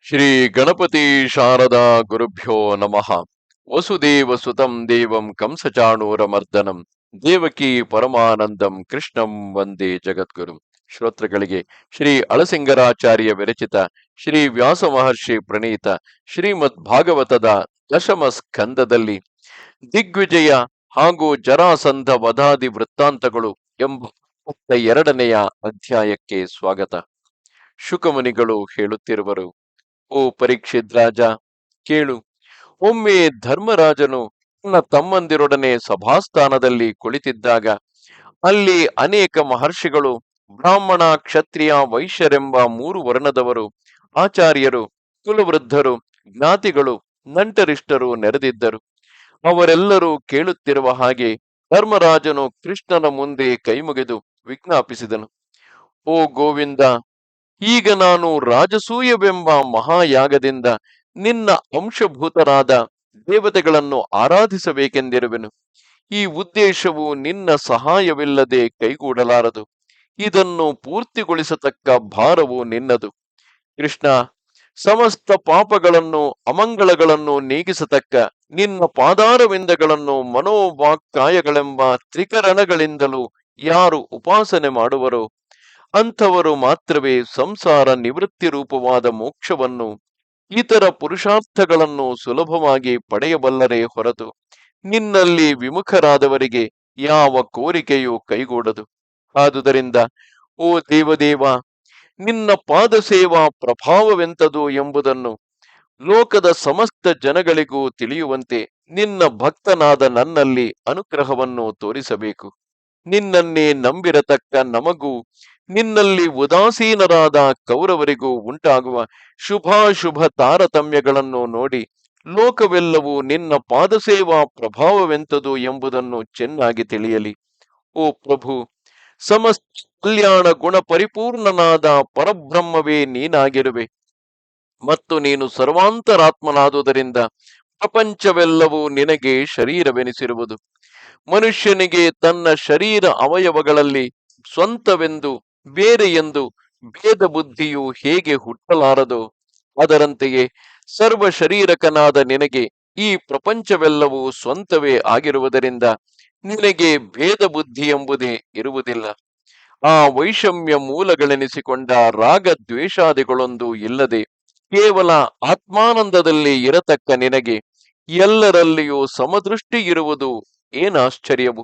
ಶ್ರೀ ಗಣಪತಿ ಶಾರದಾ ಗುರುಭ್ಯೋ ನಮಃ. ವಸುದೇವ ಸುತಂ ದೇವಂ ಕಂಸಚಾಣೂರಮರ್ದನಂ ದೇವಕಿ ಪರಮಾನಂದಂ ಕೃಷ್ಣಂ ವಂದೇ ಜಗದ್ಗುರು. ಶ್ರೋತೃಗಳಿಗೆ ಶ್ರೀ ಅಳಸಿಂಗರಾಚಾರ್ಯ ವಿರಚಿತ ಶ್ರೀ ವ್ಯಾಸ ಮಹರ್ಷಿ ಪ್ರಣೀತ ಶ್ರೀಮದ್ ಭಾಗವತದ ದಶಮ ಸ್ಕಂದದಲ್ಲಿ ದಿಗ್ವಿಜಯ ಹಾಗೂ ಜರಾಸಂಧ ವಧಾದಿ ವೃತ್ತಾಂತಗಳು ಎಂಬ 22ನೆಯ ಅಧ್ಯಾಯಕ್ಕೆ ಸ್ವಾಗತ. ಶುಕಮುನಿಗಳು ಹೇಳುತ್ತಿರುವರು: ಓ ಪರೀಕ್ಷಿತ್ ರಾಜ, ಕೇಳು. ಒಮ್ಮೆ ಧರ್ಮರಾಜನು ತನ್ನ ತಮ್ಮಂದಿರೊಡನೆ ಸಭಾಸ್ಥಾನದಲ್ಲಿ ಕುಳಿತಿದ್ದಾಗ ಅಲ್ಲಿ ಅನೇಕ ಮಹರ್ಷಿಗಳು, ಬ್ರಾಹ್ಮಣ, ಕ್ಷತ್ರಿಯ, ವೈಶ್ಯರೆಂಬ 3 ವರ್ಣದವರು, ಆಚಾರ್ಯರು, ಕುಲವೃದ್ಧರು, ಜ್ಞಾತಿಗಳು, ನಂಟರಿಷ್ಟರು ನೆರೆದಿದ್ದರು. ಅವರೆಲ್ಲರೂ ಕೇಳುತ್ತಿರುವ ಹಾಗೆ ಧರ್ಮರಾಜನು ಕೃಷ್ಣನ ಮುಂದೆ ಕೈಮುಗಿದು ವಿಜ್ಞಾಪಿಸಿದನು: ಓ ಗೋವಿಂದ, ಈಗ ನಾನು ರಾಜಸೂಯವೆಂಬ ಮಹಾಯಾಗದಿಂದ ನಿನ್ನ ಅಂಶಭೂತರಾದ ದೇವತೆಗಳನ್ನು ಆರಾಧಿಸಬೇಕೆಂದಿರುವೆನು. ಈ ಉದ್ದೇಶವು ನಿನ್ನ ಸಹಾಯವಿಲ್ಲದೆ ಕೈಗೂಡಲಾರದು. ಇದನ್ನು ಪೂರ್ತಿಗೊಳಿಸತಕ್ಕ ಭಾರವು ನಿನ್ನದು. ಕೃಷ್ಣ, ಸಮಸ್ತ ಪಾಪಗಳನ್ನು ಅಮಂಗಳಗಳನ್ನು ನೀಗಿಸತಕ್ಕ ನಿನ್ನ ಪಾದಾರವಿಂದಗಳನ್ನು ಮನೋವಾಕ್ಕಾಯಗಳೆಂಬ ತ್ರಿಕರಣಗಳಿಂದಲೂ ಯಾರು ಉಪಾಸನೆ ಮಾಡುವರೋ ಅಂಥವರು ಮಾತ್ರವೇ ಸಂಸಾರ ನಿವೃತ್ತಿ ರೂಪವಾದ ಮೋಕ್ಷವನ್ನು, ಇತರ ಪುರುಷಾರ್ಥಗಳನ್ನು ಸುಲಭವಾಗಿ ಪಡೆಯಬಲ್ಲರೇ ಹೊರತು ನಿನ್ನಲ್ಲಿ ವಿಮುಖರಾದವರಿಗೆ ಯಾವ ಕೋರಿಕೆಯೂ ಕೈಗೂಡದು. ಆದುದರಿಂದ ಓ ದೇವದೇವ, ನಿನ್ನ ಪಾದ ಸೇವಾ ಪ್ರಭಾವವೆಂತದು ಎಂಬುದನ್ನು ಲೋಕದ ಸಮಸ್ತ ಜನಗಳಿಗೂ ತಿಳಿಯುವಂತೆ ನಿನ್ನ ಭಕ್ತನಾದ ನನ್ನಲ್ಲಿ ಅನುಗ್ರಹವನ್ನು ತೋರಿಸಬೇಕು. ನಿನ್ನನ್ನೇ ನಂಬಿರತಕ್ಕ ನಮಗೂ ನಿನ್ನಲ್ಲಿ ಉದಾಸೀನರಾದ ಕೌರವರಿಗೂ ಉಂಟಾಗುವ ಶುಭಾಶುಭ ತಾರತಮ್ಯಗಳನ್ನು ನೋಡಿ ಲೋಕವೆಲ್ಲವೂ ನಿನ್ನ ಪಾದಸೇವಾ ಪ್ರಭಾವವೆಂತದು ಎಂಬುದನ್ನು ಚೆನ್ನಾಗಿ ತಿಳಿಯಲಿ. ಓ ಪ್ರಭು, ಸಮಸ್ತ ಕಲ್ಯಾಣ ಗುಣ ಪರಿಪೂರ್ಣನಾದ ಪರಬ್ರಹ್ಮವೇ ನೀನಾಗಿರುವೆ ಮತ್ತು ನೀನು ಸರ್ವಾಂತರಾತ್ಮನಾದುದರಿಂದ ಪ್ರಪಂಚವೆಲ್ಲವೂ ನಿನಗೆ ಶರೀರವೆನಿಸಿರುವುದು. ಮನುಷ್ಯನಿಗೆ ತನ್ನ ಶರೀರ ಅವಯವಗಳಲ್ಲಿ ಸ್ವಂತವೆಂದು ಬೇರೆ ಎಂದು ಭೇದ ಬುದ್ಧಿಯು ಹೇಗೆ ಹುಟ್ಟಲಾರದೋ ಅದರಂತೆಯೇ ಸರ್ವ ಶರೀರಕನಾದ ನಿನಗೆ ಈ ಪ್ರಪಂಚವೆಲ್ಲವೂ ಸ್ವಂತವೇ ಆಗಿರುವುದರಿಂದ ನಿನಗೆ ಭೇದ ಬುದ್ಧಿ ಎಂಬುದೇ ಇರುವುದಿಲ್ಲ. ಆ ವೈಷಮ್ಯ ಮೂಲಗಳೆನಿಸಿಕೊಂಡ ರಾಗ ದ್ವೇಷಾದಿಗಳೊಂದು ಇಲ್ಲದೆ ಕೇವಲ ಆತ್ಮಾನಂದದಲ್ಲಿ ಇರತಕ್ಕ ನಿನಗೆ ಎಲ್ಲರಲ್ಲಿಯೂ ಸಮದೃಷ್ಟಿ ಇರುವುದು ಏನಾಶ್ಚರ್ಯವು.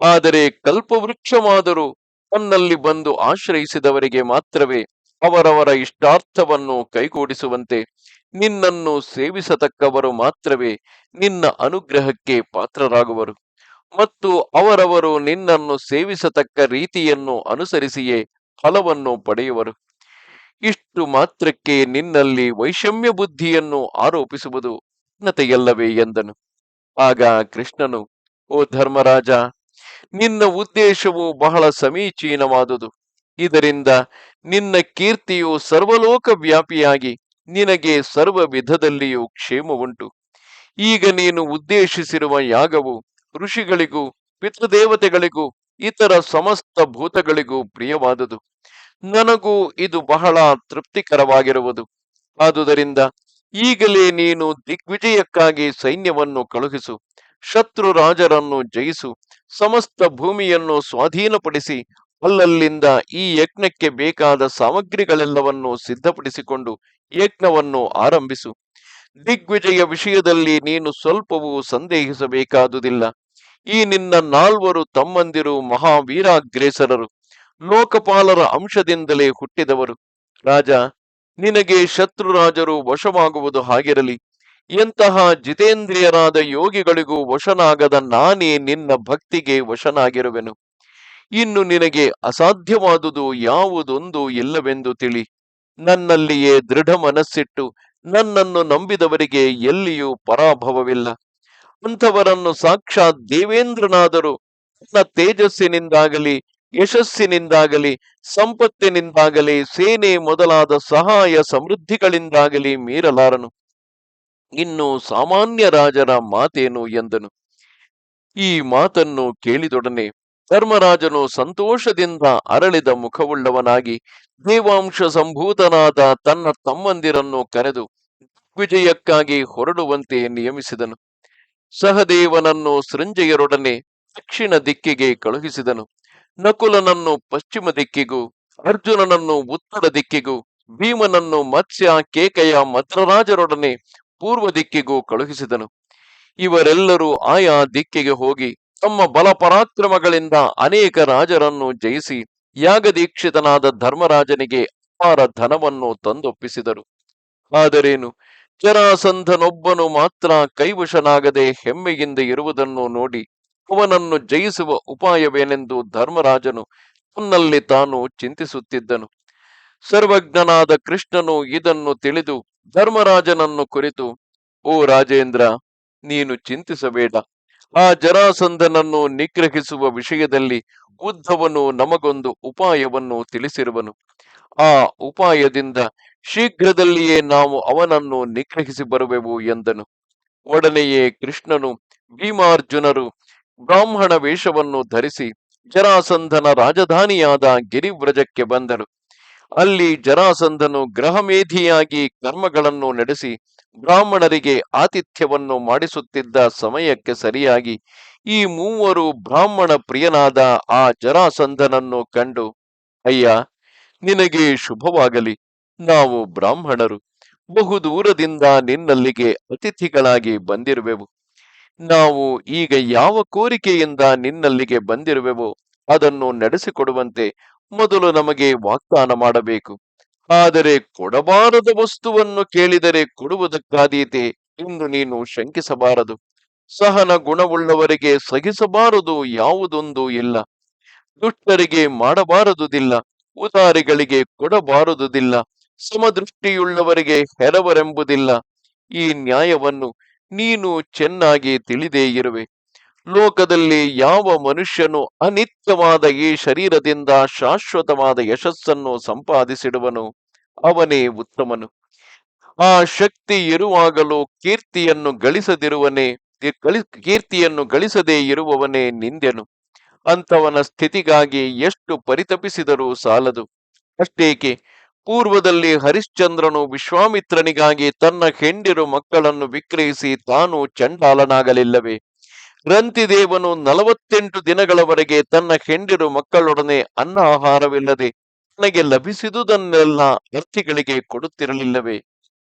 ಆದರೆ ಕಲ್ಪವೃಕ್ಷವಾದರೂ ತನ್ನಲ್ಲಿ ಬಂದು ಆಶ್ರಯಿಸಿದವರಿಗೆ ಮಾತ್ರವೇ ಅವರವರ ಇಷ್ಟಾರ್ಥವನ್ನು ಕೈಗೂಡಿಸುವಂತೆ ನಿನ್ನನ್ನು ಸೇವಿಸತಕ್ಕವರು ಮಾತ್ರವೇ ನಿನ್ನ ಅನುಗ್ರಹಕ್ಕೆ ಪಾತ್ರರಾಗುವರು ಮತ್ತು ಅವರವರು ನಿನ್ನನ್ನು ಸೇವಿಸತಕ್ಕ ರೀತಿಯನ್ನು ಅನುಸರಿಸಿಯೇ ಫಲವನ್ನು ಪಡೆಯುವರು. ಇಷ್ಟು ಮಾತ್ರಕ್ಕೆ ನಿನ್ನಲ್ಲಿ ವೈಷಮ್ಯ ಬುದ್ಧಿಯನ್ನು ಆರೋಪಿಸುವುದು ಘನತೆಯಲ್ಲವೇ ಎಂದನು. ಆಗ ಕೃಷ್ಣನು: ಓ ಧರ್ಮರಾಜ, ನಿನ್ನ ಉದ್ದೇಶವು ಬಹಳ ಸಮೀಚೀನವಾದುದು. ಇದರಿಂದ ನಿನ್ನ ಕೀರ್ತಿಯು ಸರ್ವಲೋಕ ವ್ಯಾಪಿಯಾಗಿ ನಿನಗೆ ಸರ್ವ ವಿಧದಲ್ಲಿಯೂ ಕ್ಷೇಮವುಂಟು. ಈಗ ನೀನು ಉದ್ದೇಶಿಸಿರುವ ಯಾಗವು ಋಷಿಗಳಿಗೂ ಪಿತೃದೇವತೆಗಳಿಗೂ ಇತರ ಸಮಸ್ತ ಭೂತಗಳಿಗೂ ಪ್ರಿಯವಾದುದು. ನನಗೂ ಇದು ಬಹಳ ತೃಪ್ತಿಕರವಾಗಿರುವುದು. ಆದುದರಿಂದ ಈಗಲೇ ನೀನು ದಿಗ್ವಿಜಯಕ್ಕಾಗಿ ಸೈನ್ಯವನ್ನು ಕಳುಹಿಸು. ಶತ್ರು ರಾಜರನ್ನು ಜಯಿಸು. ಸಮಸ್ತ ಭೂಮಿಯನ್ನು ಸ್ವಾಧೀನಪಡಿಸಿ ಅಲ್ಲಲ್ಲಿಂದ ಈ ಯಜ್ಞಕ್ಕೆ ಬೇಕಾದ ಸಾಮಗ್ರಿಗಳೆಲ್ಲವನ್ನು ಸಿದ್ಧಪಡಿಸಿಕೊಂಡು ಯಜ್ಞವನ್ನು ಆರಂಭಿಸು. ದಿಗ್ವಿಜಯ ವಿಷಯದಲ್ಲಿ ನೀನು ಸ್ವಲ್ಪವೂ ಸಂದೇಹಿಸಬೇಕಾದುದಿಲ್ಲ. ಈ ನಿನ್ನ 4 ತಮ್ಮಂದಿರು ಮಹಾವೀರಾಗ್ರೇಸರರು, ಲೋಕಪಾಲರ ಅಂಶದಿಂದಲೇ ಹುಟ್ಟಿದವರು. ರಾಜ, ನಿನಗೆ ಶತ್ರುರಾಜರು ವಶವಾಗುವುದು ಹಾಗಿರಲಿ. ಎಂತಹ ಜಿತೇಂದ್ರಿಯರಾದ ಯೋಗಿಗಳಿಗೂ ವಶನಾಗದ ನಾನೇ ನಿನ್ನ ಭಕ್ತಿಗೆ ವಶನಾಗಿರುವೆನು. ಇನ್ನು ನಿನಗೆ ಅಸಾಧ್ಯವಾದುದು ಯಾವುದೊಂದು ಇಲ್ಲವೆಂದು ತಿಳಿ. ನನ್ನಲ್ಲಿಯೇ ದೃಢ ಮನಸ್ಸಿಟ್ಟು ನನ್ನನ್ನು ನಂಬಿದವರಿಗೆ ಎಲ್ಲಿಯೂ ಪರಾಭವವಿಲ್ಲ. ಅಂಥವರನ್ನು ಸಾಕ್ಷಾತ್ ದೇವೇಂದ್ರನಾದರೂ ತನ್ನ ತೇಜಸ್ಸಿನಿಂದಾಗಲಿ ಯಶಸ್ಸಿನಿಂದಾಗಲಿ ಸಂಪತ್ತಿನಿಂದಾಗಲಿ ಸೇನೆ ಮೊದಲಾದ ಸಹಾಯ ಸಮೃದ್ಧಿಗಳಿಂದಾಗಲಿ ಮೀರಲಾರನು. ಇನ್ನು ಸಾಮಾನ್ಯ ರಾಜರ ಮಾತೇನು ಎಂದನು. ಈ ಮಾತನ್ನು ಕೇಳಿದೊಡನೆ ಧರ್ಮರಾಜನು ಸಂತೋಷದಿಂದ ಅರಳಿದ ಮುಖವುಳ್ಳವನಾಗಿ ದೇವಾಂಶ ಸಂಭೂತನಾದ ತನ್ನ ತಮ್ಮಂದಿರನ್ನು ಕರೆದು ವಿಜಯಕ್ಕಾಗಿ ಹೊರಡುವಂತೆ ನಿಯಮಿಸಿದನು. ಸಹದೇವನನ್ನು ಸೃಂಜಯರೊಡನೆ ದಕ್ಷಿಣ ದಿಕ್ಕಿಗೆ ಕಳುಹಿಸಿದನು. ನಕುಲನನ್ನು ಪಶ್ಚಿಮ ದಿಕ್ಕಿಗೂ, ಅರ್ಜುನನನ್ನು ಉತ್ತರ ದಿಕ್ಕಿಗೂ, ಭೀಮನನ್ನು ಮತ್ಸ್ಯ ಕೇಕೆಯ ಮದ್ರರಾಜರೊಡನೆ ಪೂರ್ವ ದಿಕ್ಕಿಗೂ ಕಳುಹಿಸಿದನು. ಇವರೆಲ್ಲರೂ ಆಯಾ ದಿಕ್ಕಿಗೆ ಹೋಗಿ ತಮ್ಮ ಬಲ ಪರಾಕ್ರಮಗಳಿಂದ ಅನೇಕ ರಾಜರನ್ನು ಜಯಿಸಿ ಯಾಗದೀಕ್ಷಿತನಾದ ಧರ್ಮರಾಜನಿಗೆ ಅಪಾರ ಧನವನ್ನು ತಂದೊಪ್ಪಿಸಿದರು. ಆದರೇನು, ಜರಾಸಂಧನೊಬ್ಬನು ಮಾತ್ರ ಕೈವಶನಾಗದೆ ಹೆಮ್ಮೆಯಿಂದ ಇರುವುದನ್ನು ನೋಡಿ ಅವನನ್ನು ಜಯಿಸುವ ಉಪಾಯವೇನೆಂದು ಧರ್ಮರಾಜನು ತನ್ನಲ್ಲಿ ತಾನು ಚಿಂತಿಸುತ್ತಿದ್ದನು. ಸರ್ವಜ್ಞನಾದ ಕೃಷ್ಣನು ಇದನ್ನು ತಿಳಿದು ಧರ್ಮರಾಜನನ್ನು ಕುರಿತು, ಓ ರಾಜೇಂದ್ರ, ನೀನು ಚಿಂತಿಸಬೇಡ. ಆ ಜರಾಸಂಧನನ್ನು ನಿಗ್ರಹಿಸುವ ವಿಷಯದಲ್ಲಿ ಉದ್ಧವನು ನಮಗೊಂದು ಉಪಾಯವನ್ನು ತಿಳಿಸಿರುವನು. ಆ ಉಪಾಯದಿಂದ ಶೀಘ್ರದಲ್ಲಿಯೇ ನಾವು ಅವನನ್ನು ನಿಗ್ರಹಿಸಿ ಬರುವೆವು ಎಂದನು. ಒಡನೆಯೇ ಕೃಷ್ಣನು ಭೀಮಾರ್ಜುನರು ಬ್ರಾಹ್ಮಣ ವೇಷವನ್ನು ಧರಿಸಿ ಜರಾಸಂಧನ ರಾಜಧಾನಿಯಾದ ಗಿರಿವ್ರಜಕ್ಕೆ ಬಂದರು. ಅಲ್ಲಿ ಜರಾಸಂಧನು ಗೃಹಮೇಧಿಯಾಗಿ ಕರ್ಮಗಳನ್ನು ನಡೆಸಿ ಬ್ರಾಹ್ಮಣರಿಗೆ ಆತಿಥ್ಯವನ್ನು ಮಾಡಿಸುತ್ತಿದ್ದ ಸಮಯಕ್ಕೆ ಸರಿಯಾಗಿ ಈ ಮೂವರು ಬ್ರಾಹ್ಮಣ ಪ್ರಿಯನಾದ ಆ ಜರಾಸಂಧನನ್ನು ಕಂಡು, ಅಯ್ಯ, ನಿನಗೆ ಶುಭವಾಗಲಿ. ನಾವು ಬ್ರಾಹ್ಮಣರು ಬಹುದೂರದಿಂದ ನಿನ್ನಲ್ಲಿಗೆ ಅತಿಥಿಗಳಾಗಿ ಬಂದಿರುವೆವು. ನಾವು ಈಗ ಯಾವ ಕೋರಿಕೆಯಿಂದ ನಿನ್ನಲ್ಲಿಗೆ ಬಂದಿರುವೆವೋ ಅದನ್ನು ನಡೆಸಿಕೊಡುವಂತೆ ಮೊದಲು ನಮಗೆ ವಾಗ್ದಾನ ಮಾಡಬೇಕು. ಆದರೆ ಕೊಡಬಾರದ ವಸ್ತುವನ್ನು ಕೇಳಿದರೆ ಕೊಡುವುದಕ್ಕಾದೀತೆ ಎಂದು ನೀನು ಶಂಕಿಸಬಾರದು. ಸಹನ ಗುಣವುಳ್ಳವರಿಗೆ ಸಹಿಸಬಾರದು ಯಾವುದೊಂದು ಇಲ್ಲ. ದುಷ್ಟರಿಗೆ ಮಾಡಬಾರದುದಿಲ್ಲ, ಉದಾರಿಗಳಿಗೆ ಕೊಡಬಾರದುದಿಲ್ಲ, ಸಮದೃಷ್ಟಿಯುಳ್ಳವರಿಗೆ ಹೆರವರೆಂಬುದಿಲ್ಲ. ಈ ನ್ಯಾಯವನ್ನು ನೀನು ಚೆನ್ನಾಗಿ ತಿಳಿದೇ ಇರುವೆ. ಲೋಕದಲ್ಲಿ ಯಾವ ಮನುಷ್ಯನು ಅನಿತ್ಯವಾದ ಈ ಶರೀರದಿಂದ ಶಾಶ್ವತವಾದ ಯಶಸ್ಸನ್ನು ಸಂಪಾದಿಸಿಡುವನು ಅವನೇ ಉತ್ತಮನು. ಆ ಶಕ್ತಿ ಇರುವಾಗಲೂ ಕೀರ್ತಿಯನ್ನು ಗಳಿಸದೇ ಇರುವವನೇ ನಿಂದ್ಯನು. ಅಂತವನ ಸ್ಥಿತಿಗಾಗಿ ಎಷ್ಟು ಪರಿತಪಿಸಿದರೂ ಸಾಲದು. ಅಷ್ಟೇಕೆ, ಪೂರ್ವದಲ್ಲಿ ಹರಿಶ್ಚಂದ್ರನು ವಿಶ್ವಾಮಿತ್ರನಿಗಾಗಿ ತನ್ನ ಹೆಂಡಿರು ಮಕ್ಕಳನ್ನು ವಿಕ್ರಯಿಸಿ ತಾನು ಚಂಡಾಲನಾಗಲಿಲ್ಲವೇ? ರಂತಿದೇವನು 48 ದಿನಗಳವರೆಗೆ ತನ್ನ ಹೆಂಡಿರು ಮಕ್ಕಳೊಡನೆ ಅನ್ನ ಆಹಾರವಿಲ್ಲದೆ ತನಗೆ ಲಭಿಸಿದುದನ್ನೆಲ್ಲ ಅರ್ಥಿಗಳಿಗೆ ಕೊಡುತ್ತಿರಲಿಲ್ಲವೇ?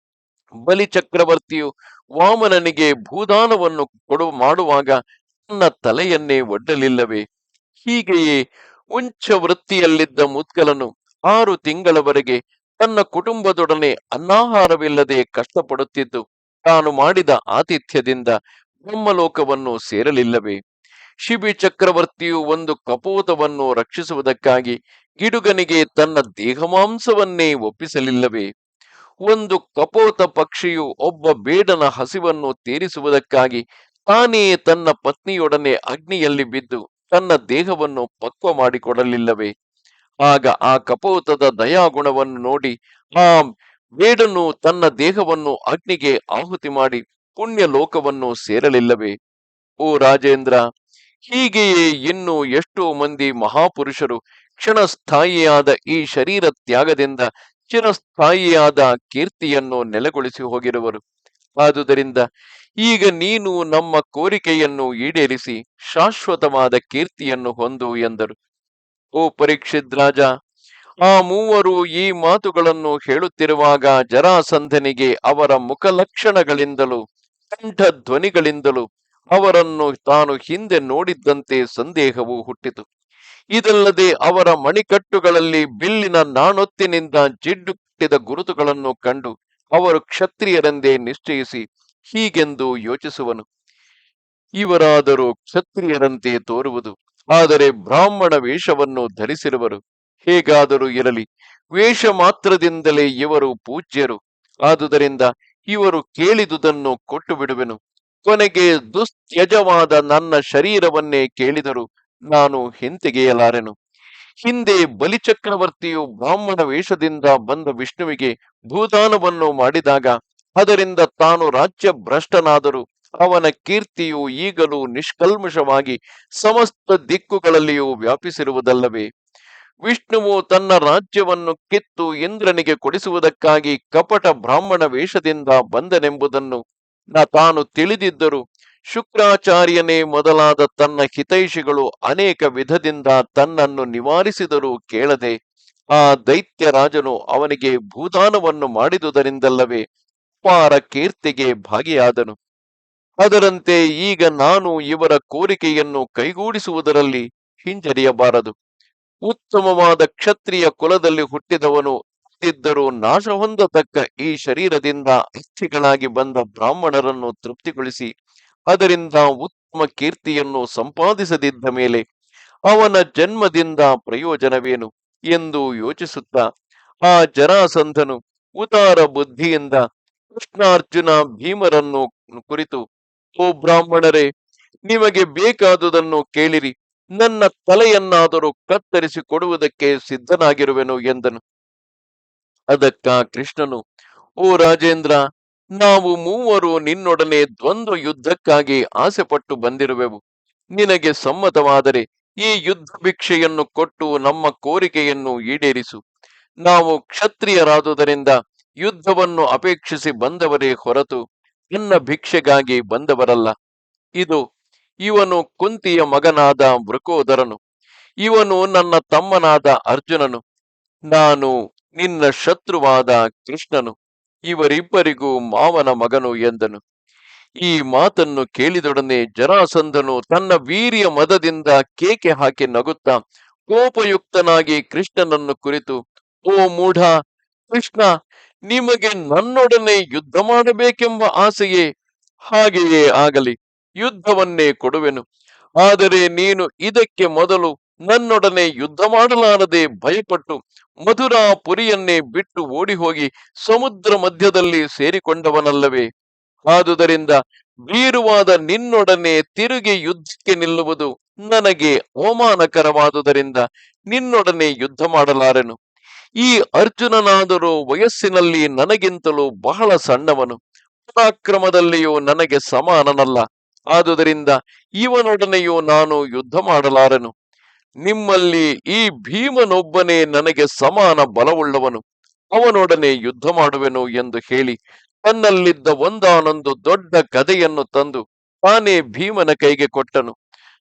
ಬಲಿ ಚಕ್ರವರ್ತಿಯು ವಾಮನನಿಗೆ ಭೂದಾನವನ್ನು ಮಾಡುವಾಗ ತನ್ನ ತಲೆಯನ್ನೇ ಒಡ್ಡಲಿಲ್ಲವೇ? ಹೀಗೆಯೇ ಉಂಚ ವೃತ್ತಿಯಲ್ಲಿದ್ದ ಮುದ್ಗಲನು 6 ತಿಂಗಳವರೆಗೆ ತನ್ನ ಕುಟುಂಬದೊಡನೆ ಅನ್ನಾಹಾರವಿಲ್ಲದೆ ಕಷ್ಟಪಡುತ್ತಿದ್ದು ತಾನು ಮಾಡಿದ ಆತಿಥ್ಯದಿಂದ ಬ್ರಹ್ಮಲೋಕವನ್ನು ಸೇರಲಿಲ್ಲವೇ? ಶಿಬಿ ಚಕ್ರವರ್ತಿಯು ಒಂದು ಕಪೋತವನ್ನು ರಕ್ಷಿಸುವುದಕ್ಕಾಗಿ ಗಿಡುಗನಿಗೆ ತನ್ನ ದೇಹಮಾಂಸವನ್ನೇ ಒಪ್ಪಿಸಲಿಲ್ಲವೇ? ಒಂದು ಕಪೋತ ಪಕ್ಷಿಯು ಒಬ್ಬ ಬೇಡನ ಹಸಿವನ್ನು ತೀರಿಸುವುದಕ್ಕಾಗಿ ತಾನೇ ತನ್ನ ಪತ್ನಿಯೊಡನೆ ಅಗ್ನಿಯಲ್ಲಿ ಬಿದ್ದು ತನ್ನ ದೇಹವನ್ನು ಪಕ್ವ ಮಾಡಿಕೊಡಲಿಲ್ಲವೇ? ಆಗ ಆ ಕಪೋತದ ದಯಾಗುಣವನ್ನು ನೋಡಿ ಆ ಬೇಡನು ತನ್ನ ದೇಹವನ್ನು ಅಗ್ನಿಗೆ ಆಹುತಿ ಮಾಡಿ ಪುಣ್ಯ ಲೋಕವನ್ನು ಸೇರಲಿಲ್ಲವೇ? ಓ ರಾಜೇಂದ್ರ, ಹೀಗೆಯೇ ಇನ್ನು ಎಷ್ಟೋ ಮಂದಿ ಮಹಾಪುರುಷರು ಕ್ಷಣಸ್ಥಾಯಿಯಾದ ಈ ಶರೀರ ತ್ಯಾಗದಿಂದ ಚಿರಸ್ಥಾಯಿಯಾದ ಕೀರ್ತಿಯನ್ನು ನೆಲೆಗೊಳಿಸಿ ಹೋಗಿರುವರು. ಆದುದರಿಂದ ಈಗ ನೀನು ನಮ್ಮ ಕೋರಿಕೆಯನ್ನು ಈಡೇರಿಸಿ ಶಾಶ್ವತವಾದ ಕೀರ್ತಿಯನ್ನು ಹೊಂದು ಎಂದರು. ಓ ಪರೀಕ್ಷಿತ್ ರಾಜ, ಆ ಮೂವರು ಈ ಮಾತುಗಳನ್ನು ಹೇಳುತ್ತಿರುವಾಗ ಜರಾಸಂಧನಿಗೆ ಅವರ ಮುಖಲಕ್ಷಣಗಳಿಂದಲೂ ಕಂಠ ಧ್ವನಿಗಳಿಂದಲೂ ಅವರನ್ನು ತಾನು ಹಿಂದೆ ನೋಡಿದ್ದಂತೆ ಸಂದೇಹವು ಹುಟ್ಟಿತು. ಇದಲ್ಲದೆ ಅವರ ಮಣಿಕಟ್ಟುಗಳಲ್ಲಿ ಬಿಲ್ಲಿನ ನಾಣೊತ್ತಿನಿಂದ ಜಿಡ್ಡು ಕಟ್ಟಿದ ಗುರುತುಗಳನ್ನು ಕಂಡು ಅವರು ಕ್ಷತ್ರಿಯರೆಂದೇ ನಿಶ್ಚಯಿಸಿ ಹೀಗೆಂದು ಯೋಚಿಸುವನು, ಇವರಾದರೂ ಕ್ಷತ್ರಿಯರಂತೆ ತೋರುವುದು, ಆದರೆ ಬ್ರಾಹ್ಮಣ ವೇಷವನ್ನು ಧರಿಸಿರುವರು. ಹೇಗಾದರೂ ಇರಲಿ, ವೇಷ ಮಾತ್ರದಿಂದಲೇ ಇವರು ಪೂಜ್ಯರು. ಆದುದರಿಂದ ಇವರು ಕೇಳಿದುದನ್ನು ಕೊಟ್ಟು ಬಿಡುವೆನು. ಕೊನೆಗೆ ದುಸ್ತ್ಯಜವಾದ ನನ್ನ ಶರೀರವನ್ನೇ ಕೇಳಿದರು ನಾನು ಹಿಂತೆಗೆಯಲಾರೆನು. ಹಿಂದೆ ಬಲಿಚಕ್ರವರ್ತಿಯು ಬ್ರಾಹ್ಮಣ ವೇಷದಿಂದ ಬಂದ ವಿಷ್ಣುವಿಗೆ ಭೂದಾನವನ್ನು ಮಾಡಿದಾಗ ಅದರಿಂದ ತಾನು ರಾಜ್ಯ ಭ್ರಷ್ಟನಾದರೂ ಅವನ ಕೀರ್ತಿಯು ಈಗಲೂ ನಿಷ್ಕಲ್ಮಶವಾಗಿ ಸಮಸ್ತ ದಿಕ್ಕುಗಳಲ್ಲಿಯೂ ವ್ಯಾಪಿಸಿರುವುದಲ್ಲವೇ? ವಿಷ್ಣುವು ತನ್ನ ರಾಜ್ಯವನ್ನು ಕಿತ್ತು ಇಂದ್ರನಿಗೆ ಕೊಡಿಸುವುದಕ್ಕಾಗಿ ಕಪಟ ಬ್ರಾಹ್ಮಣ ವೇಷದಿಂದ ಬಂದನೆಂಬುದನ್ನು ತಾನು ತಿಳಿದಿದ್ದರು ಶುಕ್ರಾಚಾರ್ಯನೇ ಮೊದಲಾದ ತನ್ನ ಹಿತೈಷಿಗಳು ಅನೇಕ ವಿಧದಿಂದ ತನ್ನನ್ನು ನಿವಾರಿಸಿದರೂ ಕೇಳದೆ ಆ ದೈತ್ಯ ರಾಜನು ಅವನಿಗೆ ಭೂದಾನವನ್ನು ಮಾಡಿದುದರಿಂದಲ್ಲವೇ ಅಪಾರ ಕೀರ್ತಿಗೆ ಭಾಗಿಯಾದನು. ಅದರಂತೆ ಈಗ ನಾನು ಇವರ ಕೋರಿಕೆಯನ್ನು ಕೈಗೂಡಿಸುವುದರಲ್ಲಿ ಹಿಂಜರಿಯಬಾರದು. ಉತ್ತಮವಾದ ಕ್ಷತ್ರಿಯ ಕುಲದಲ್ಲಿ ಹುಟ್ಟಿದವನು ಇದ್ದರೂ ನಾಶ ಹೊಂದತಕ್ಕ ಈ ಶರೀರದಿಂದ ಅಸ್ಥಿಗಳಾಗಿ ಬಂದ ಬ್ರಾಹ್ಮಣರನ್ನು ತೃಪ್ತಿಗೊಳಿಸಿ ಅದರಿಂದ ಉತ್ತಮ ಕೀರ್ತಿಯನ್ನು ಸಂಪಾದಿಸದಿದ್ದ ಮೇಲೆ ಅವನ ಜನ್ಮದಿಂದ ಪ್ರಯೋಜನವೇನು ಎಂದು ಯೋಚಿಸುತ್ತಾ ಆ ಜರಾಸಂಧನು ಉದಾರ ಬುದ್ಧಿಯಿಂದ ಕೃಷ್ಣಾರ್ಜುನ ಭೀಮರನ್ನು ಕುರಿತು, ಓ ಬ್ರಾಹ್ಮಣರೇ, ನಿಮಗೆ ಬೇಕಾದುದನ್ನು ಕೇಳಿರಿ, ನನ್ನ ತಲೆಯನ್ನಾದರೂ ಕತ್ತರಿಸಿ ಕೊಡುವುದಕ್ಕೆ ಸಿದ್ಧನಾಗಿರುವೆನು ಎಂದನು. ಅದಕ್ಕ ಕೃಷ್ಣನು, ಓ ರಾಜೇಂದ್ರ, ನಾವು ಮೂವರು ನಿನ್ನೊಡನೆ ದ್ವಂದ್ವ ಯುದ್ಧಕ್ಕಾಗಿ ಆಸೆಪಟ್ಟು ಬಂದಿರುವೆವು. ನಿನಗೆ ಸಮ್ಮತವಾದರೆ ಈ ಯುದ್ಧ ಭಿಕ್ಷೆಯನ್ನು ಕೊಟ್ಟು ನಮ್ಮ ಕೋರಿಕೆಯನ್ನು ಈಡೇರಿಸು. ನಾವು ಕ್ಷತ್ರಿಯರಾದುದರಿಂದ ಯುದ್ಧವನ್ನು ಅಪೇಕ್ಷಿಸಿ ಬಂದವರೇ ಹೊರತು ನಿನ್ನ ಭಿಕ್ಷೆಗಾಗಿ ಬಂದವರಲ್ಲ. ಇದು ಇವನು ಕುಂತಿಯ ಮಗನಾದ ವೃಕೋದರನು, ಇವನು ನನ್ನ ತಮ್ಮನಾದ ಅರ್ಜುನನು, ನಾನು ನಿನ್ನ ಶತ್ರುವಾದ ಕೃಷ್ಣನು, ಇವರಿಬ್ಬರಿಗೂ ಮಾವನ ಮಗನು ಎಂದನು. ಈ ಮಾತನ್ನು ಕೇಳಿದೊಡನೆ ಜರಾಸಂಧನು ತನ್ನ ವೀರ್ಯ ಮದದಿಂದ ಕೇಕೆ ಹಾಕಿ ನಗುತ್ತಾ ಕೋಪಯುಕ್ತನಾಗಿ ಕೃಷ್ಣನನ್ನು ಕುರಿತು, ಓ ಮೂಢ ಕೃಷ್ಣ, ನಿಮಗೆ ನನ್ನೊಡನೆ ಯುದ್ಧ ಮಾಡಬೇಕೆಂಬ ಆಸೆಯೇ? ಹಾಗೆಯೇ ಆಗಲಿ, ಯುದ್ಧವನ್ನೇ ಕೊಡುವೆನು. ಆದರೆ ನೀನು ಇದಕ್ಕೆ ಮೊದಲು ನನ್ನೊಡನೆ ಯುದ್ಧ ಮಾಡಲಾರದೆ ಭಯಪಟ್ಟು ಮಧುರಾಪುರಿಯನ್ನೇ ಬಿಟ್ಟು ಓಡಿ ಹೋಗಿ ಸಮುದ್ರ ಮಧ್ಯದಲ್ಲಿ ಸೇರಿಕೊಂಡವನಲ್ಲವೇ? ಆದುದರಿಂದ ಬೀರುವಾದ ನಿನ್ನೊಡನೆ ತಿರುಗಿ ಯುದ್ಧಕ್ಕೆ ನಿಲ್ಲುವುದು ನನಗೆ ಅವಮಾನಕರವಾದುದರಿಂದ ನಿನ್ನೊಡನೆ ಯುದ್ಧ ಮಾಡಲಾರೆನು. ಈ ಅರ್ಜುನನಾದರೂ ವಯಸ್ಸಿನಲ್ಲಿ ನನಗಿಂತಲೂ ಬಹಳ ಸಣ್ಣವನು, ಪರಾಕ್ರಮದಲ್ಲಿಯೂ ನನಗೆ ಸಮಾನನಲ್ಲ. ಆದುದರಿಂದ ಇವನೊಡನೆಯೂ ನಾನು ಯುದ್ಧ ಮಾಡಲಾರೆನು. ನಿಮ್ಮಲ್ಲಿ ಈ ಭೀಮನೊಬ್ಬನೇ ನನಗೆ ಸಮಾನ ಬಲವುಳ್ಳವನು, ಅವನೊಡನೆ ಯುದ್ಧ ಮಾಡುವೆನು ಎಂದು ಹೇಳಿ ತನ್ನಲ್ಲಿದ್ದ ಒಂದಾನೊಂದು ದೊಡ್ಡ ಗದೆಯನ್ನು ತಂದು ತಾನೇ ಭೀಮನ ಕೈಗೆ ಕೊಟ್ಟನು.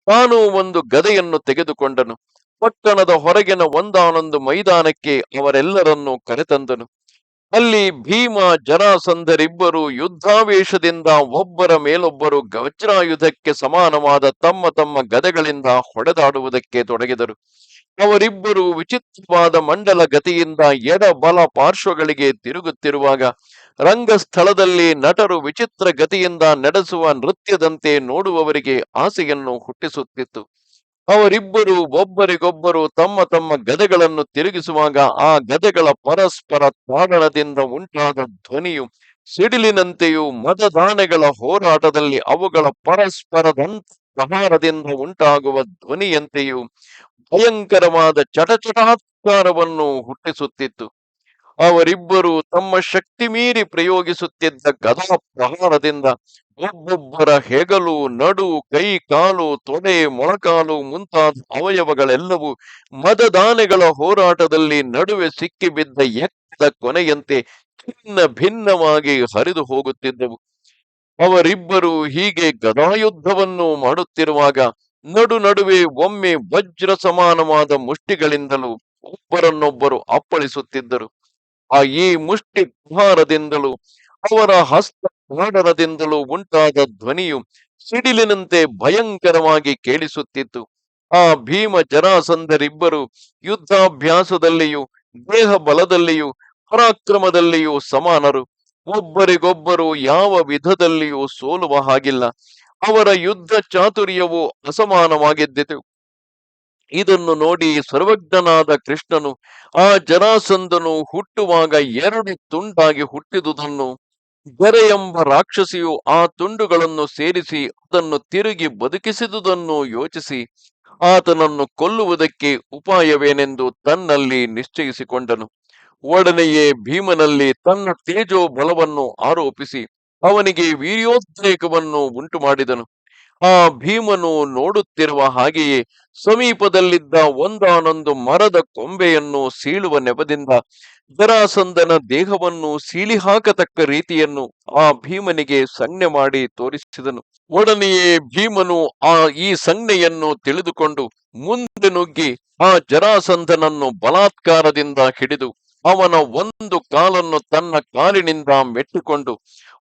ತಾನು ಒಂದು ಗದೆಯನ್ನು ತೆಗೆದುಕೊಂಡನು. ಪಟ್ಟಣದ ಹೊರಗಿನ ಒಂದಾನೊಂದು ಮೈದಾನಕ್ಕೆ ಅವರೆಲ್ಲರನ್ನೂ ಕರೆತಂದನು. ಅಲ್ಲಿ ಭೀಮ ಜರಾಸಂಧರಿಬ್ಬರು ಯುದ್ಧಾವೇಶದಿಂದ ಒಬ್ಬರ ಮೇಲೊಬ್ಬರು ವಜ್ರಾಯುಧಕ್ಕೆ ಸಮಾನವಾದ ತಮ್ಮ ತಮ್ಮ ಗದೆಗಳಿಂದ ಹೊಡೆದಾಡುವುದಕ್ಕೆ ತೊಡಗಿದರು. ಅವರಿಬ್ಬರು ವಿಚಿತ್ರವಾದ ಮಂಡಲ ಗತಿಯಿಂದ ಎಡ ಬಲ ಪಾರ್ಶ್ವಗಳಿಗೆ ತಿರುಗುತ್ತಿರುವಾಗ ರಂಗಸ್ಥಳದಲ್ಲಿ ನಟರು ವಿಚಿತ್ರ ಗತಿಯಿಂದ ನಡೆಸುವ ನೃತ್ಯದಂತೆ ನೋಡುವವರಿಗೆ ಆಸೆಯನ್ನು ಹುಟ್ಟಿಸುತ್ತಿತ್ತು. ಅವರಿಬ್ಬರು ಒಬ್ಬರಿಗೊಬ್ಬರು ತಮ್ಮ ತಮ್ಮ ಗದೆಗಳನ್ನು ತಿರುಗಿಸುವಾಗ ಆ ಗದೆಗಳ ಪರಸ್ಪರ ತಾಡನದಿಂದ ಉಂಟಾದ ಧ್ವನಿಯು ಸಿಡಿಲಿನಂತೆಯೂ ಮದದಾನೆಗಳ ಹೋರಾಟದಲ್ಲಿ ಅವುಗಳ ಪರಸ್ಪರ ಪ್ರಹಾರದಿಂದ ಉಂಟಾಗುವ ಧ್ವನಿಯಂತೆಯೂ ಭಯಂಕರವಾದ ಚಟಚಟಾತ್ಕಾರವನ್ನು ಹುಟ್ಟಿಸುತ್ತಿತ್ತು. ಅವರಿಬ್ಬರು ತಮ್ಮ ಶಕ್ತಿ ಮೀರಿ ಪ್ರಯೋಗಿಸುತ್ತಿದ್ದ ಗದಾ ಪ್ರಹಾರದಿಂದ ಒಬ್ಬೊಬ್ಬರ ಹೆಗಲು, ನಡು, ಕೈ, ಕಾಲು, ತೊಡೆ, ಮೊಳಕಾಲು ಮುಂತಾದ ಅವಯವಗಳೆಲ್ಲವೂ ಮದದಾನೆಗಳ ಹೋರಾಟದಲ್ಲಿ ನಡುವೆ ಸಿಕ್ಕಿಬಿದ್ದ ಎಕ್ಕದ ಕೊನೆಯಂತೆ ಛಿನ್ನ ಭಿನ್ನವಾಗಿ ಹರಿದು ಹೋಗುತ್ತಿದ್ದವು. ಅವರಿಬ್ಬರು ಹೀಗೆ ಗದಾಯುದ್ಧವನ್ನು ಮಾಡುತ್ತಿರುವಾಗ ನಡುವೆ ಒಮ್ಮೆ ವಜ್ರ ಸಮಾನವಾದ ಮುಷ್ಟಿಗಳಿಂದಲೂ ಒಬ್ಬರನ್ನೊಬ್ಬರು ಅಪ್ಪಳಿಸುತ್ತಿದ್ದರು. ಈ ಮುಷ್ಟಿ ಪ್ರಹಾರದಿಂದಲೂ ಅವರ ಹಸ್ತ ತಾಡನದಿಂದಲೂ ಉಂಟಾದ ಧ್ವನಿಯು ಸಿಡಿಲಿನಂತೆ ಭಯಂಕರವಾಗಿ ಕೇಳಿಸುತ್ತಿತ್ತು. ಆ ಭೀಮ ಜರಾಸಂಧರಿಬ್ಬರು ಯುದ್ಧಾಭ್ಯಾಸದಲ್ಲಿಯೂ ದೇಹ ಬಲದಲ್ಲಿಯೂ ಪರಾಕ್ರಮದಲ್ಲಿಯೂ ಸಮಾನರು. ಒಬ್ಬರಿಗೊಬ್ಬರು ಯಾವ ವಿಧದಲ್ಲಿಯೂ ಸೋಲುವ ಹಾಗಿಲ್ಲ. ಅವರ ಯುದ್ಧ ಚಾತುರ್ಯವು ಅಸಮಾನವಾಗಿದ್ದಿತು. ಇದನ್ನು ನೋಡಿ ಸರ್ವಜ್ಞನಾದ ಕೃಷ್ಣನು ಆ ಜರಾಸಂಧನು ಹುಟ್ಟುವಾಗ ಎರಡು ತುಂಡಾಗಿ ಹುಟ್ಟಿದುದನ್ನು, ಗೆರೆ ಎಂಬ ರಾಕ್ಷಸಿಯು ಆ ತುಂಡುಗಳನ್ನು ಸೇರಿಸಿ ಅದನ್ನು ತಿರುಗಿ ಬದುಕಿಸಿದುದನ್ನು ಯೋಚಿಸಿ ಆತನನ್ನು ಕೊಲ್ಲುವುದಕ್ಕೆ ಉಪಾಯವೇನೆಂದು ತನ್ನಲ್ಲಿ ನಿಶ್ಚಯಿಸಿಕೊಂಡನು. ಒಡನೆಯೇ ಭೀಮನಲ್ಲಿ ತನ್ನ ತೇಜೋ ಬಲವನ್ನು ಆರೋಪಿಸಿ ಅವನಿಗೆ ವೀರ್ಯೋದ್ರೇಕವನ್ನು ಉಂಟು ಮಾಡಿದನು. ಆ ಭೀಮನು ನೋಡುತ್ತಿರುವ ಹಾಗೆಯೇ ಸಮೀಪದಲ್ಲಿದ್ದ ಒಂದಾನೊಂದು ಮರದ ಕೊಂಬೆಯನ್ನು ಸೀಳುವ ನೆಪದಿಂದ ಜರಾಸಂಧನ ದೇಹವನ್ನು ಸೀಳಿ ಹಾಕತಕ್ಕ ರೀತಿಯನ್ನು ಆ ಭೀಮನಿಗೆ ಸಂಜ್ಞೆ ಮಾಡಿ ತೋರಿಸಿದನು. ಒಡನೆಯೇ ಭೀಮನು ಈ ಸಂಜ್ಞೆಯನ್ನು ತಿಳಿದುಕೊಂಡು ಮುಂದೆ ನುಗ್ಗಿ ಆ ಜರಾಸಂಧನನ್ನು ಬಲಾತ್ಕಾರದಿಂದ ಹಿಡಿದು ಅವನ ಒಂದು ಕಾಲನ್ನು ತನ್ನ ಕಾಲಿನಿಂದ ಮೆಟ್ಟಿಕೊಂಡು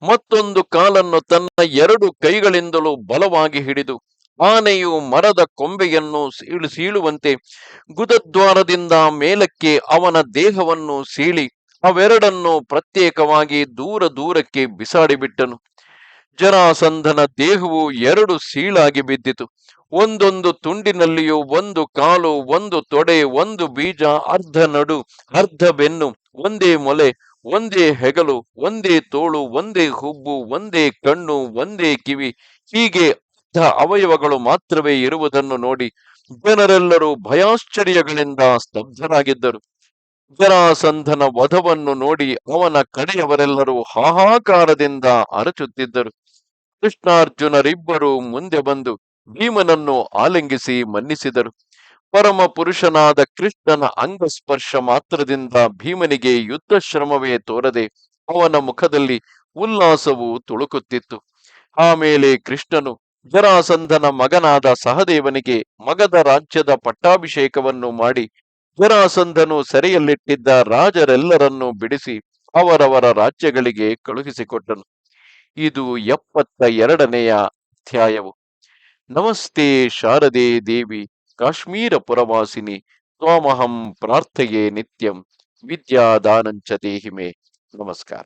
ಮತ್ತೊಂದು ಕಾಲನ್ನು ತನ್ನ ಎರಡು ಕೈಗಳಿಂದಲೂ ಬಲವಾಗಿ ಹಿಡಿದು ಆನೆಯು ಮರದ ಕೊಂಬೆಯನ್ನು ಸೀಳುವಂತೆ ಗುದದ್ವಾರದಿಂದ ಮೇಲಕ್ಕೆ ಅವನ ದೇಹವನ್ನು ಸೀಳಿ ಅವೆರಡನ್ನು ಪ್ರತ್ಯೇಕವಾಗಿ ದೂರ ದೂರಕ್ಕೆ ಬಿಸಾಡಿಬಿಟ್ಟನು. ಜರಾಸಂಧನ ದೇಹವು ಎರಡು ಸೀಳಾಗಿ ಬಿದ್ದಿತು. ಒಂದೊಂದು ತುಂಡಿನಲ್ಲಿಯೂ ಒಂದು ಕಾಲು, ಒಂದು ತೊಡೆ, ಒಂದು ಬೀಜ, ಅರ್ಧ ನಡು, ಅರ್ಧ ಬೆನ್ನು, ಒಂದೇ ಮೊಲೆ, ಒಂದೇ ಹೆಗಲು, ಒಂದೇ ತೋಳು, ಒಂದೇ ಹುಬ್ಬು, ಒಂದೇ ಕಣ್ಣು, ಒಂದೇ ಕಿವಿ, ಹೀಗೆ ಅರ್ಧ ಅವಯವಗಳು ಮಾತ್ರವೇ ಇರುವುದನ್ನು ನೋಡಿ ಜನರೆಲ್ಲರೂ ಭಯಾಶ್ಚರ್ಯಗಳಿಂದ ಸ್ತಬ್ಧರಾಗಿದ್ದರು. ಜರಾಸಂಧನ ವಧವನ್ನು ನೋಡಿ ಅವನ ಕಡೆಯವರೆಲ್ಲರೂ ಹಾಹಾಕಾರದಿಂದ ಅರಚುತ್ತಿದ್ದರು. ಕೃಷ್ಣಾರ್ಜುನರಿಬ್ಬರು ಮುಂದೆ ಬಂದು ಭೀಮನನ್ನು ಆಲಿಂಗಿಸಿ ಮನ್ನಿಸಿದರು. ಪರಮ ಪುರುಷನಾದ ಕೃಷ್ಣನ ಅಂಗಸ್ಪರ್ಶ ಮಾತ್ರದಿಂದ ಭೀಮನಿಗೆ ಯುದ್ಧ ಶ್ರಮವೇ ತೋರದೆ ಅವನ ಮುಖದಲ್ಲಿ ಉಲ್ಲಾಸವು ತುಳುಕುತ್ತಿತ್ತು. ಆಮೇಲೆ ಕೃಷ್ಣನು ಜರಾಸಂಧನ ಮಗನಾದ ಸಹದೇವನಿಗೆ ಮಗಧ ರಾಜ್ಯದ ಪಟ್ಟಾಭಿಷೇಕವನ್ನು ಮಾಡಿ ಜರಾಸಂಧನು ಸೆರೆಯಲ್ಲಿಟ್ಟಿದ್ದ ರಾಜರೆಲ್ಲರನ್ನೂ ಬಿಡಿಸಿ ಅವರವರ ರಾಜ್ಯಗಳಿಗೆ ಕಳುಹಿಸಿಕೊಟ್ಟನು. ಇದು 72ನೆಯ ಅಧ್ಯಾಯವು. ನಮಸ್ತೆ ಶಾರದೆ ದೇವಿ ಕಾಶ್ಮೀರ ಪುರವಾಸಿನಿ ತ್ವಾಮಹಂ ಪ್ರಾರ್ಥಯೇ ನಿತ್ಯಂ ವಿದ್ಯಾದಾನಂಚ ದೇಹಿಮೆ. ನಮಸ್ಕಾರ.